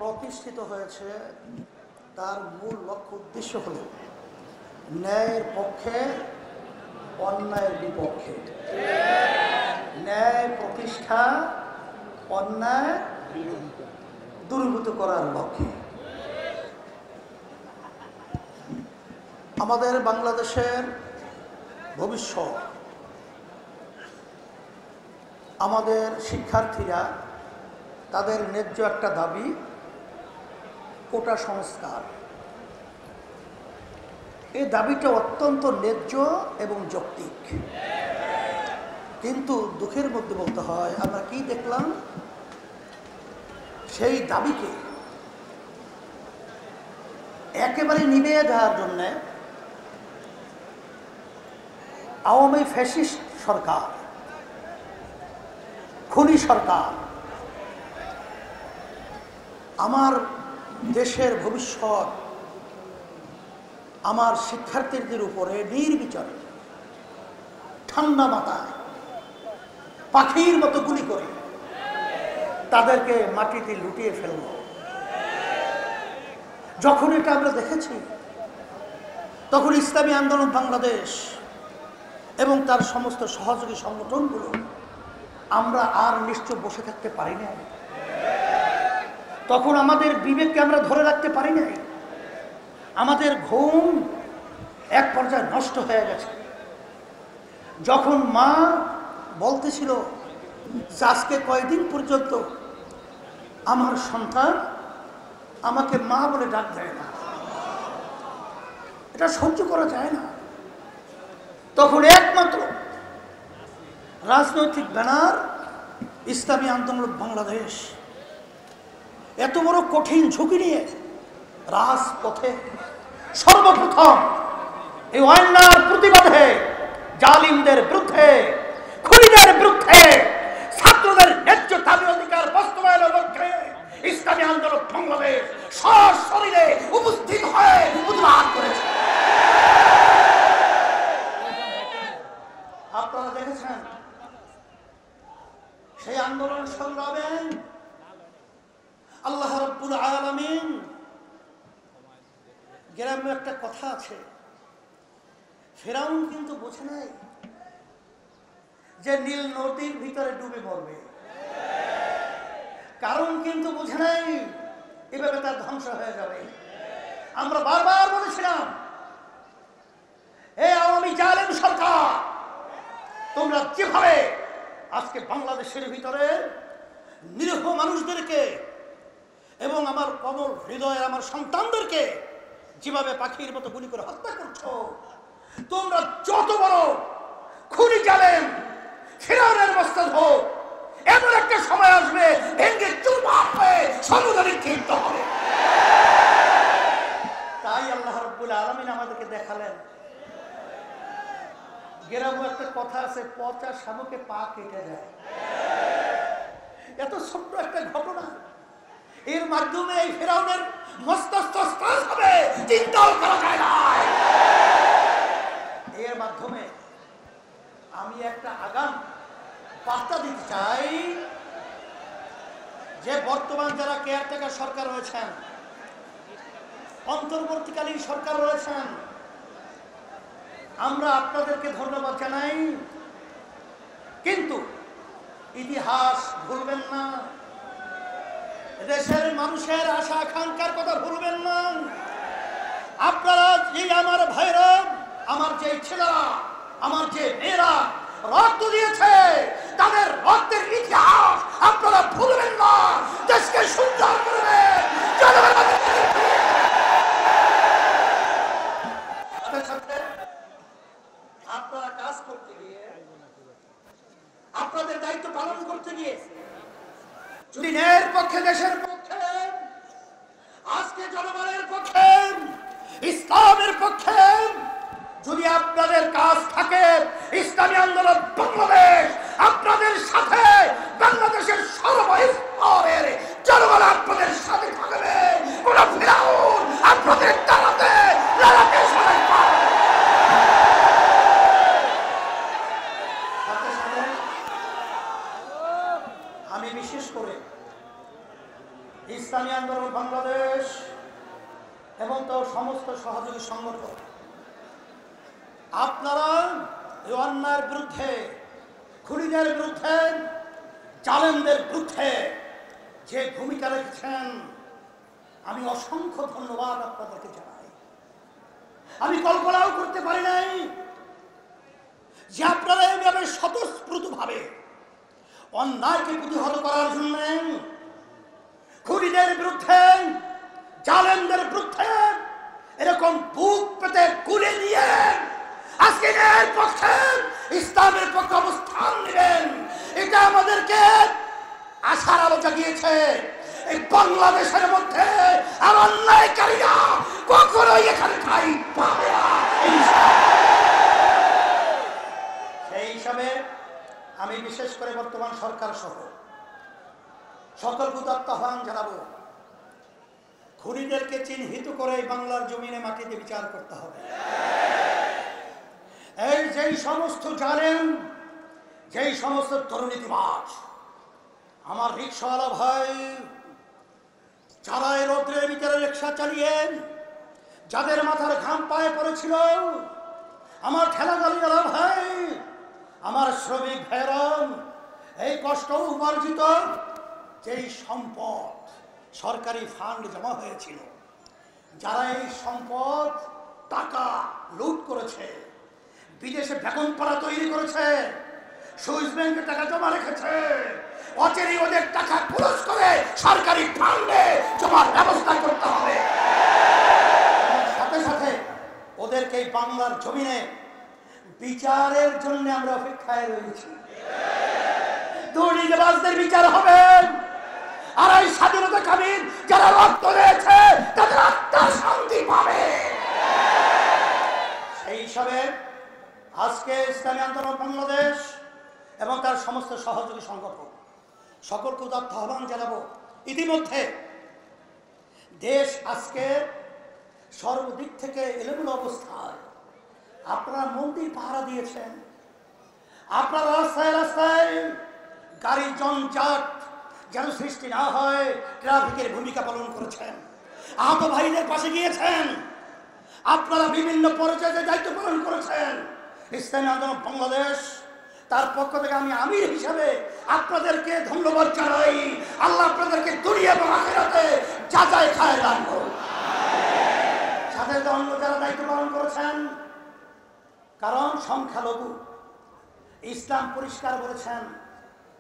প্রতিষ্ঠিত হয়েছে তার মূল লক্ষ্য উদ্দেশ্য হল ন্যায়ের পক্ষে অন্যায়ের বিপক্ষে, ন্যায় প্রতিষ্ঠা অন্যায় দূরীভূত করার লক্ষ্যে। আমাদের বাংলাদেশের ভবিষ্যৎ, আমাদের শিক্ষার্থীরা তাদের ন্যায্য একটা দাবি কোটা সংস্কার। এই দাবিটা অত্যন্ত ন্যায্য এবং যৌক্তিক, কিন্তু দুঃখের মধ্যে বলতে হয় আমরা কি দেখলাম, সেই দাবিকে একেবারে নিভিয়ে দেওয়ার জন্যে আওয়ামী ফ্যাসিস্ট সরকার, খুনি সরকার আমার দেশের ভবিষ্যৎ, আমার শিক্ষার্থীদের উপরে নির্বিচারে ঠান্ডা মাথায় পাখির মতো গুলি করে তাদেরকে মাটিতে লুটিয়ে ফেলল। যখন এটা আমরা দেখেছি, তখন ইসলামী আন্দোলন বাংলাদেশ এবং তার সমস্ত সহযোগী সংগঠনগুলো আমরা আর নিশ্চয় বসে থাকতে পারি না। তখন আমাদের বিবেককে আমরা ধরে রাখতে পারি নাই। আমাদের ঘুম এক পর্যায়ে নষ্ট হয়ে গেছে। যখন মা বলতেছিল যে আজকে কয়দিন পর্যন্ত আমার সন্তান আমাকে মা বলে ডাক দেয় না, এটা সহ্য করা যায় না, তখন একমাত্র রাজনৈতিক ব্যানার ইসলামী আন্দোলন বাংলাদেশ এত বড় কঠিন ঝুঁকি নিয়ে রাজপথে সর্বপ্রথম এই অন্যায়ের প্রতিবাদে, জালিমদের বিরুদ্ধে, খুনিদের বিরুদ্ধে, ছাত্রদের ন্যায্য দাবি অধিকার বাস্তবায়নের লক্ষ্যে ইসলামী আন্দোলন বাংলাদেশ সশরীরে উপস্থিত হয়ে প্রতিবাদ করেছে। আপনারা দেখেছেন সেই আন্দোলন সংগ্রামে আল্লাহ রাব্বুল আলামিন, গ্রামে একটা কথা আছে, ফেরাউন কিন্তু বোঝে নাই যে নীল নদীর ভিতরে ডুবে মরবে, কারণ কিন্তু বোঝে নাই এভাবে তার ধ্বংস হয়ে যাবে। আমরা বারবার বলেছিলাম, এই আওয়ামী জালেম সরকার, তোমরা যেভাবে আজকে বাংলাদেশের ভিতরে নিরীহ মানুষদেরকে এবং আমার কোমল হৃদয়ের আমার সন্তানদেরকে যেভাবে পাখির মতো গুলি করে হত্যা করছো, তোমরা যত বড় খুনি জালেম ফিরআউনের মস্তক হোক, এমন একটা সময় আসবে ভেঙে চুরমার হয়ে সমুদ্রে নিক্ষিপ্ত হবে। তাই আল্লাহ রাব্বুল আলামিন আমাদেরকে দেখালেন। গ্রামে একটা কথা আছে, পচা শামুকে পা কেটে যায়। এত ছোট্ট একটা ঘটনা, এর মাধ্যমে এই ফিরআউনের মস্তক হবে, চিন্তাও করা যায় না। এর মাধ্যমে আমি একটা আগাম বার্তা দিতে চাই যে বর্তমান যারা কেয়ারটেকার সরকার রয়েছেন, অন্তর্বর্তীকালীন সরকার রয়েছেন, আমরা আপনাদেরকে ধন্যবাদ জানাই, কিন্তু ইতিহাস ভুলবেন না, দেশের মানুষের আশা আকাঙ্ক্ষার কথা ভুলবেন না। আপনারা যে আমার ভাইরা, আমার যে ছেলেরা, আমার যে মেয়েরা রক্ত দিয়েছে, তাদের রক্তের ইতিহাস আপনারা ভুলবেন না। দেশকে সুন্দর করবেন, আপনারা কাজ করতে গিয়ে, আপনাদের দায়িত্ব পালন করতে গিয়ে যদি ন্যায়ের পক্ষে, দেশের পক্ষে, আজকে জনগণের পক্ষে, ইসলামের পক্ষে যদি আপনাদের কাজ থাকে, ইসলামী আন্দোলন বাংলাদেশ আপনাদের সাথে, বাংলাদেশের সর্বস্তরের জনগণ আপনাদের সাথে থাকবে। কোন ফিরআউন আপনাদের দাঁড়াতে লড়াতে সবাই পারবে। আমি বিশেষ করে ইসলামী আন্দোলন বাংলাদেশ এবং তার সমস্ত সহযোগী সংগঠন, আপনারা এই অন্যায়ের বিরুদ্ধে, খুনিদের বিরুদ্ধে, জালেমদের বিরুদ্ধে যে ভূমিকা রেখেছেন, আমি অসংখ্য ধন্যবাদ আপনাদেরকে জানাই। আমি কল্পনাও করতে পারি নাই যে আপনারা এইভাবে স্বতঃস্ফূর্তভাবে অন্যায়কে প্রতিহত করার জন্য, খুনিদের বিরুদ্ধে, জালেমদের বিরুদ্ধে এরকম বুক পেতে গুলি নিয়ে আজকে এর পক্ষে, ইসলামের পক্ষে অবস্থান নেবেন। এটা আমাদেরকে আশার আলো জাগিয়েছে। এই বাংলাদেশের মধ্যে আর অন্যায়কারীরা কখনোই এখানে ঠাঁই পাবে না। সেই হিসাবে আমি বিশেষ করে বর্তমান সরকার সহ সকলকে আহ্বান জানাবো, খুনিদেরকে চিহ্নিত করে বাংলার জমিনে মাটিতে বিচার করতে হবে। এই যেই সমস্ত জালেম, যেই সমস্ত দুর্নীতিবাজ, আমার রিক্সাওয়ালা ভাই যারা এই রৌদ্রের ভিতরে রিক্সা চালিয়ে যাদের মাথার ঘাম পায়ে পড়েছিল, আমার ঠেলাগাড়িওয়ালা ভাই, আমার শ্রমিক ভাইরা, এই কষ্ট উপার্জিত যেই সম্পদ সরকারি ফান্ড জমা হয়েছিল, যারা এই সম্পদ টাকা লুট করেছে, বিদেশে বেগমপাড়া তৈরি করেছে, সুইস ব্যাংকে টাকা জমা রেখেছে, অচেরি ওদের টাকা ক্লোজ করে সরকারি ফান্ডে জমার ব্যবস্থা করতে হবে। সাথে সাথে ওদেরকে এই বাংলার জমিনে বিচারের জন্য আমরা অপেক্ষায় রয়েছি। দুর্নীতিবাজদের বিচার হবে, আর এই স্বাধীনতাকামী যারা রক্ত দিয়েছে তাদের আত্মার শান্তি পাবে। সেই হিসাবে আজকে ইসলামী আন্দোলন বাংলাদেশ এবং তার সমস্ত সহযোগী সংগঠন সকলকে উদাত্ত আহ্বান জানাবো। ইতিমধ্যে দেশ আজকে সর্বদিক থেকে এলোমেলো অবস্থায়। আপনারা মন্দির পাহারা দিয়েছেন, আপনারা রাস্তায় রাস্তায় গাড়ির জঞ্জাট যেন সৃষ্টি না হয় ট্রাফিকের ভূমিকা পালন করেছেন, আহত ভাইদের পাশে গিয়েছেন, আপনারা বিভিন্ন পর্যায়ে দায়িত্ব পালন করেছেন। ইসলামী আন্দোলন বাংলাদেশ তার পক্ষ থেকে আমি আমির হিসাবে আপনাদেরকে ধন্যবাদ জানাই। আল্লাহ আপনাদেরকে দুনিয়া এবং আখিরাতে যাচাই খায় দান করুন। সাথে অন্য যারা দায়িত্ব পালন করেছেন, কারণ সংখ্যালঘু, ইসলাম পরিষ্কার বলেছেন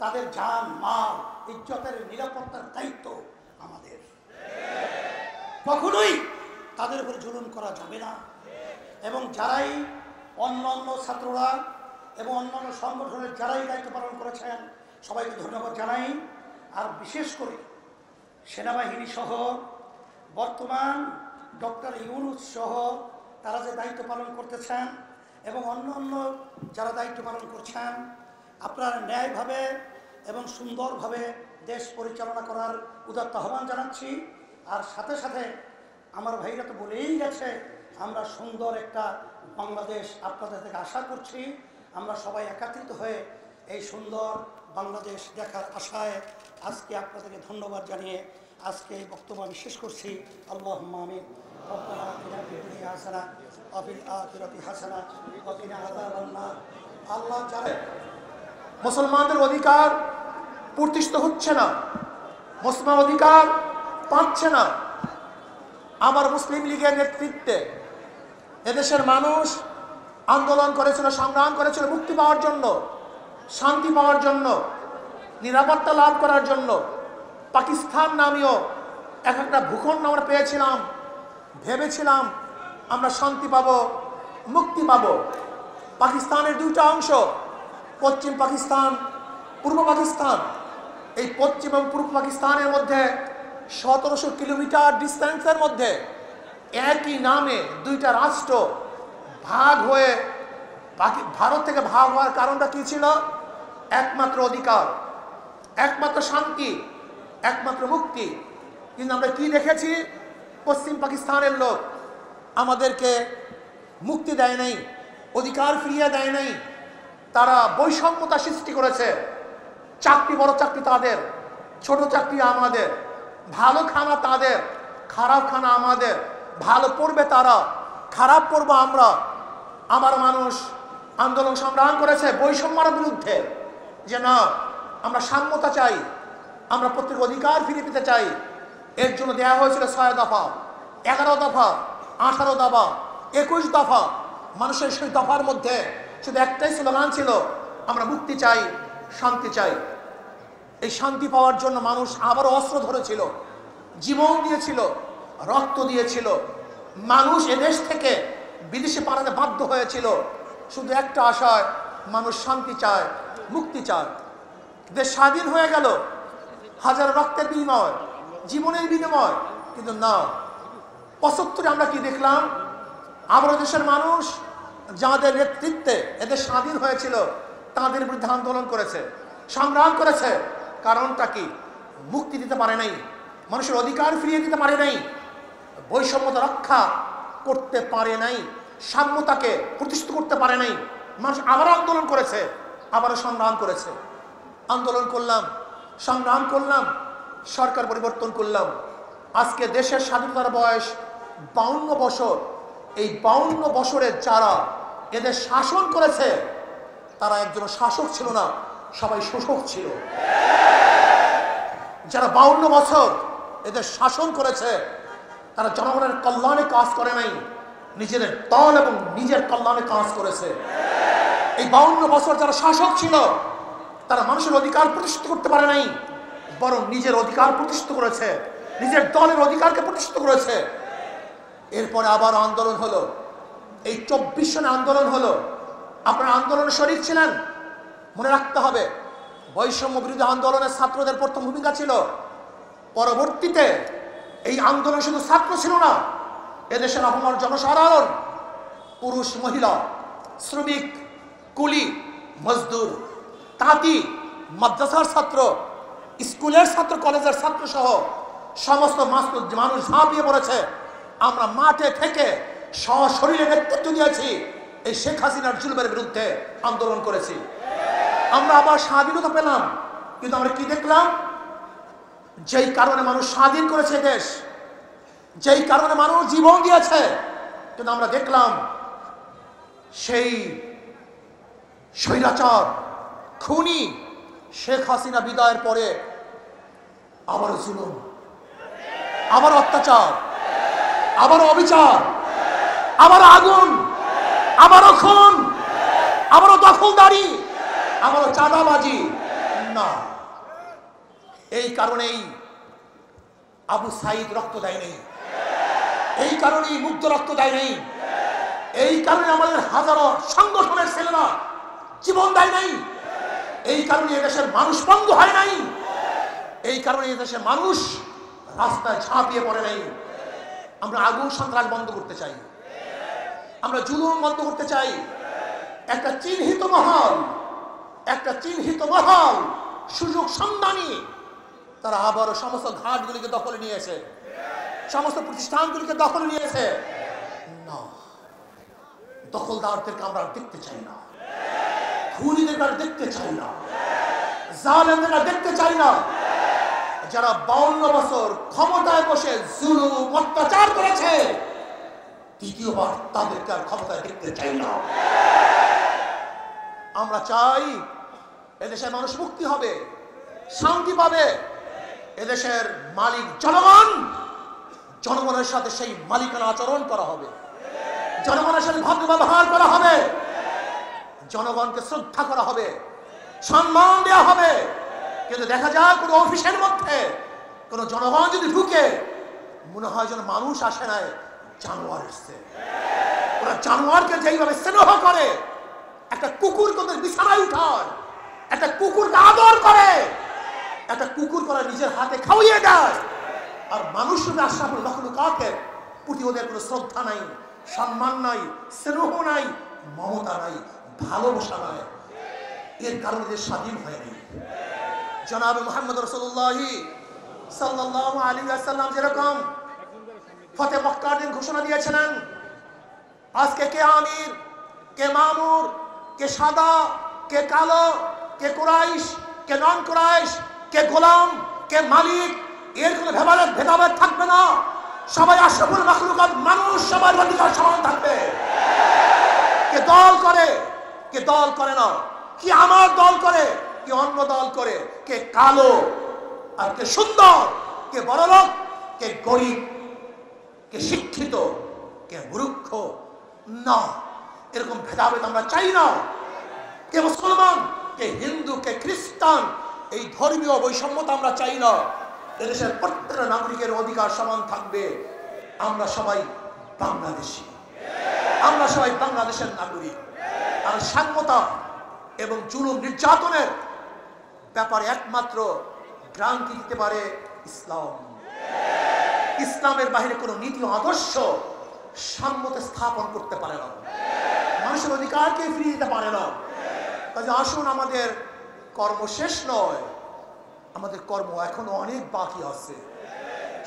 তাদের জান, মাল, ইজ্জতের নিরাপত্তার দায়িত্ব আমাদের। কখনোই তাদের উপর জুলুম করা যাবে না। এবং যারাই অন্যান্য ছাত্ররা এবং অন্যান্য সংগঠনের যারাই দায়িত্ব পালন করেছেন সবাইকে ধন্যবাদ জানাই। আর বিশেষ করে সেনাবাহিনী সহ বর্তমান ডক্টর ইউনূস সহ তারা যে দায়িত্ব পালন করতেছেন এবং অন্যান্য যারা দায়িত্ব পালন করছেন, আপনারা ন্যায়ভাবে এবং সুন্দরভাবে দেশ পরিচালনা করার উদাত্ত আহ্বান জানাচ্ছি। আর সাথে সাথে আমার ভাইরা তো বলেই গেছে, আমরা সুন্দর একটা বাংলাদেশ আপনাদের থেকে আশা করছি। আমরা সবাই একত্রিত হয়ে এই সুন্দর বাংলাদেশ দেখার আশায় আজকে আপনাদেরকে ধন্যবাদ জানিয়ে আজকে এই বক্তব্য আমি শেষ করছি। আল্লাহুম্মা আমিন। রব্বানা আতিনা ফিদ দুনিয়া হাসানাহ ওয়া ফিল আখিরাতি হাসানাহ ওয়া কিনা আযাবান নার। আল্লাহ জানে মুসলমানদের অধিকার প্রতিষ্ঠিত হচ্ছে না, মুসলমান অধিকার পাচ্ছে না। আমার মুসলিম লীগের নেতৃত্বে এদেশের মানুষ আন্দোলন করেছিল, সংগ্রাম করেছিল মুক্তি পাওয়ার জন্য, শান্তি পাওয়ার জন্য, নিরাপত্তা লাভ করার জন্য। পাকিস্তান নামীয় একটা ভূখণ্ড আমরা পেয়েছিলাম, ভেবেছিলাম আমরা শান্তি পাবো, মুক্তি পাবো। পাকিস্তানের দুইটা অংশ, পশ্চিম পাকিস্তান, পূর্ব পাকিস্তান। এই পশ্চিম এবং পূর্ব পাকিস্তানের মধ্যে 1700 কিলোমিটার ডিস্টেন্সের মধ্যে একই নামে দুইটা রাষ্ট্র ভাগ হয়ে ভারত থেকে ভাগ হওয়ার কারণটা কি ছিল? একমাত্র অধিকার, একমাত্র শান্তি, একমাত্র মুক্তি। কিন্তু আমরা কি দেখেছি? পশ্চিম পাকিস্তানের লোক আমাদেরকে মুক্তি দেয় নাই, অধিকার ফিরিয়ে দেয় নাই। তারা বৈষম্যতা সৃষ্টি করেছে। চাকরি বড় চাকরি তাদের, ছোট চাকরি আমাদের। ভালো খানা তাদের, খারাপ খানা আমাদের। ভালো পড়বে তারা, খারাপ পড়বো আমরা। আমার মানুষ আন্দোলন সংগ্রাম করেছে বৈষম্যের বিরুদ্ধে, যে না, আমরা সাম্যতা চাই, আমরা প্রত্যেক অধিকার ফিরে পেতে চাই। এর জন্য দেওয়া হয়েছিল 6 দফা, 11 দফা, 18 দফা, 21 দফা। মানুষের সেই দফার মধ্যে শুধু একটাই স্লোগান ছিল, আমরা মুক্তি চাই, শান্তি চাই। এই শান্তি পাওয়ার জন্য মানুষ আবারও অস্ত্র ধরেছিল, জীবন দিয়েছিল, রক্ত দিয়েছিল। মানুষ এদেশ থেকে বিদেশে পালাতে বাধ্য হয়েছিল শুধু একটা আশায়, মানুষ শান্তি চায়, মুক্তি চায়। দেশ স্বাধীন হয়ে গেল হাজার রক্তের বিনিময়, জীবনের বিনিময়। কিন্তু না, 75-এ আমরা কি দেখলাম? আবারও দেশের মানুষ যাদের নেতৃত্বে এদের স্বাধীন হয়েছিল তাদের বিরুদ্ধে আন্দোলন করেছে, সংগ্রাম করেছে। কারণটা কি? মুক্তি দিতে পারে নাই, মানুষের অধিকার ফিরিয়ে দিতে পারে নাই, বৈষম্যতা রক্ষা করতে পারে নাই, সাম্যতাকে প্রতিষ্ঠিত করতে পারে নাই। মানুষ আবার আন্দোলন করেছে, আবারও সংগ্রাম করেছে। আন্দোলন করলাম, সংগ্রাম করলাম, সরকার পরিবর্তন করলাম। আজকে দেশের স্বাধীনতার বয়স 52 বছর। এই 52 বছরের যারা এদের শাসন করেছে তারা একজন শাসক ছিল না, সবাই শোষক ছিল। যারা 52 বছর এদের শাসন করেছে তারা জনগণের কল্যাণে কাজ করে নাই, নিজেদের দল এবং নিজের কল্যাণে কাজ করেছে। এই 52 বছর যারা শাসক ছিল তারা মানুষের অধিকার প্রতিষ্ঠিত করতে পারে নাই, বরং নিজের অধিকার প্রতিষ্ঠিত করেছে, নিজের দলের অধিকারকে প্রতিষ্ঠিত করেছে। এরপরে আবার আন্দোলন হলো, এই 24 সনে আন্দোলন হলো। আপনারা আন্দোলনে শরীক ছিলেন, মনে রাখতে হবে বৈষম্য বিরোধী আন্দোলনের ছাত্রদের প্রথম ভূমিকা ছিল। পরবর্তীতে এই আন্দোলন শুধু ছাত্র ছিল না, এদেশের আপামর জনসাধারণ, পুরুষ মহিলা, শ্রমিক, কুলি, মজদুর, তাঁতি, মাদ্রাসার ছাত্র, স্কুলের ছাত্র, কলেজের ছাত্র সহ সমস্ত মানুষ ঝাঁপিয়ে পড়েছে। আমরা মাঠে থেকে সশরীরে নেতৃত্ব দিয়েছি, এই শেখ হাসিনার জুলুমের বিরুদ্ধে আন্দোলন করেছি। আমরা আবার স্বাধীনতা পেলাম, কিন্তু আমরা কি দেখলাম? যেই কারণে মানুষ স্বাধীন করেছে দেশ, যেই কারণে মানুষ জীবন দিয়েছে, কিন্তু আমরা দেখলাম সেই স্বৈরাচার খুনি শেখ হাসিনা বিদায়ের পরে আবার জুলুম, আবার অত্যাচার, আবার অবিচার, আবার আগুন, আবারও খুন, আবারও দখলদারি, আবারও চাঁদাবাজি। না, এই কারণেই আবু সাইদ রক্ত দেয় নেই, এই কারণেই মুগ্ধ রক্ত দেয় নেই, এই কারণে আমাদের হাজারো সংগঠনের ছেলেরা জীবন দেয় নাই, এই কারণে এদেশের মানুষ পঙ্গু হয় নাই, এই কারণে এদেশের মানুষ রাস্তায় ঝাঁপিয়ে পড়ে নাই। আমরা আগুন সন্ত্রাস বন্ধ করতে চাই, আমরা জুলুম বন্ধ করতে চাই। একটা চিহ্নিত মহল, সুযোগ সন্ধানী, তারা আবারও সমস্ত ঘাটগুলিকে দখলে নিয়েছে, সমস্ত প্রতিষ্ঠানগুলিকে দখলে নিয়েছে। না, দখলদারদেরকে আমরা দেখতে চাই না, খুনিদেরকে আর দেখতে চাই না, জালেমদের আর দেখতে চাই না। যারা 52 বছর ক্ষমতায় বসে জুলুম অত্যাচার করেছে, দ্বিতীয়বার তাদেরকে আর ক্ষমতায় দেখতে চাই না। আমরা চাই এদেশের মানুষ মুক্তি হবে, শান্তি পাবে। এদেশের মালিক জনগণ, জনগণের সাথে সেই মালিকানা আচরণ করা হবে, জনগণের সাথে ভদ্র ব্যবহার করা হবে, জনগণকে শ্রদ্ধা করা হবে, সম্মান দেওয়া হবে। কিন্তু দেখা যায় কোনো অফিসের মধ্যে কোনো জনগণ যদি ঢুকে, মনে হয় যেন মানুষ আসে নাই, জানোয়ার এসছে। ওরা জানোয়ারকে যেইভাবে স্নেহ করে, একটা কুকুর তোদের বিছানায় উঠায়, একটা কুকুরকে আদর করে, একটা কুকুর করে নিজের হাতে খাওয়িয়ে দেয়। আর মানুষ আশরাফুল মাখলুকাতের প্রতি ওদের কোনো শ্রদ্ধা নাই, সম্মান নাই, স্নেহ নাই, মমতা নাই, ভালোবাসা নাই। এর কারণে যে স্বাধীন হয়নি। জনাব মুহাম্মদ রাসূলুল্লাহ সাল্লাল্লাহু আলাইহি ওয়াসাল্লাম যেরকম ফতে মক্কার দিন ঘোষণা দিয়েছিলেন, আজকে কে আমির, কে মামুর, কে সাদা, কে কালো, কে কুরাইশ, কে নন কুরাইশ, কে গোলাম, কে মালিক, এর কোনো ভেদাভেদ থাকবে না। সবাই আশরাফুল মাখলুকাত মানুষ, সবার অধিকার সমান থাকবে। কে দল করে কে দল করে না, কি আমার দল করে কি অন্য দল করে, কে কালো আর কে সুন্দর, কে বড়লোক কে গরিব, কে শিক্ষিত কে মূর্খ, না, এরকম ভেদাভেদ আমরা চাই না। কে মুসলমান কে হিন্দু কে খ্রিস্টান, এই ধর্মীয় বৈষম্যতা আমরা চাই না। এদেশের প্রত্যেকটা নাগরিকের অধিকার সমান থাকবে। আমরা সবাই বাংলাদেশী, আমরা সবাই বাংলাদেশের নাগরিক। আর সাম্যতা এবং জুলুম নির্যাতনের ব্যাপারে একমাত্র গ্রান্তি দিতে পারে ইসলাম। ইসলামের বাহিরে কোনো নীতি আদর্শ সাম্যতা স্থাপন করতে পারে না, মানুষের অধিকারকে ফিরিয়ে দিতে পারে না। কাজে আসুন, আমাদের কর্ম শেষ নয়, আমাদের কর্ম এখনো অনেক বাকি আছে।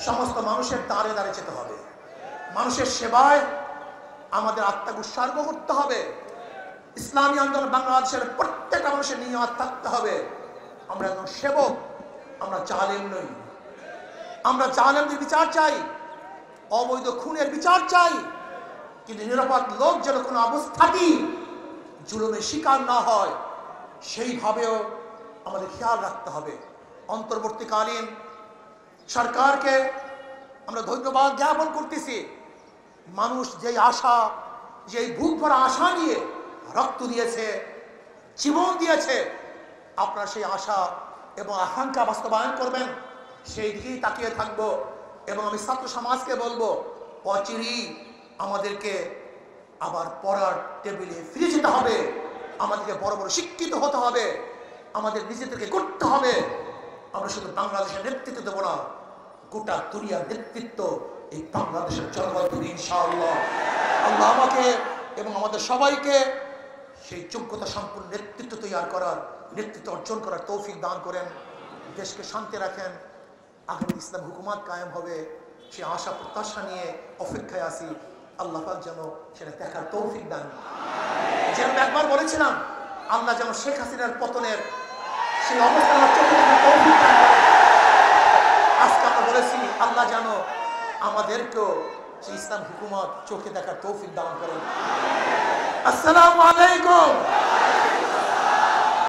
সমস্ত মানুষের দ্বারে দ্বারে যেতে হবে, মানুষের সেবায় আমাদের আত্মাকে উৎসর্গ করতে হবে। ইসলামী আন্দোলন বাংলাদেশের প্রত্যেকটা মানুষের নিয়ত থাকতে হবে, আমরা একজন সেবক, আমরা জালেম নই। আমরা জালেমদের বিচার চাই, অবৈধ খুনের বিচার চাই, কিন্তু নিরাপদ লোক যেন কোনো অবস্থাতেই জুলুমের শিকার না হয় সেইভাবেও আমাদের খেয়াল রাখতে হবে। অন্তর্বর্তীকালীন সরকারকে আমরা ধন্যবাদ জ্ঞাপন করতেছি। মানুষ যেই আশা, যেই বুক ভরা আশা নিয়ে রক্ত দিয়েছে, জীবন দিয়েছে, আপনারা সেই আশা এবং আকাঙ্ক্ষা বাস্তবায়ন করবেন, সেই দিকেই তাকিয়ে থাকবো। এবং আমি ছাত্র সমাজকে বলবো, অচিরেই আমাদেরকে আবার পড়ার টেবিলে ফিরে যেতে হবে, আমাদেরকে বড় বড় শিক্ষিত হতে হবে, আমাদের নিজেদেরকে করতে হবে। আমরা শুধু বাংলাদেশের নেতৃত্ব দেবো না, গোটা দুনিয়ার নেতৃত্ব এই বাংলাদেশের জনগণ দেবে ইনশাআল্লাহ। আল্লাহ আমাকে এবং আমাদের সবাইকে সেই যোগ্যতা সম্পূর্ণ নেতৃত্ব তৈরি করার, নেতৃত্ব অর্জন করার তৌফিক দান করেন। দেশকে শান্তি রাখেন। আগামী ইসলাম হুকুমত কায়েম হবে, সে আশা প্রত্যাশা নিয়ে অপেক্ষায় আছি। আল্লাহ পাক যেন সেটা দেখার তৌফিক দান। যেরকম একবার বলেছিলাম, আল্লাহ যেন শেখ হাসিনার পতনের সেই অবস্থা আমার চোখে দেখার তৌফিক দান করেন। আজকে আমরা বলেছি, আল্লাহ যেন আমাদেরকেও সেই ইসলাম হুকুমত চোখে দেখার তৌফিক দান করেন। আসসালামু আলাইকুম।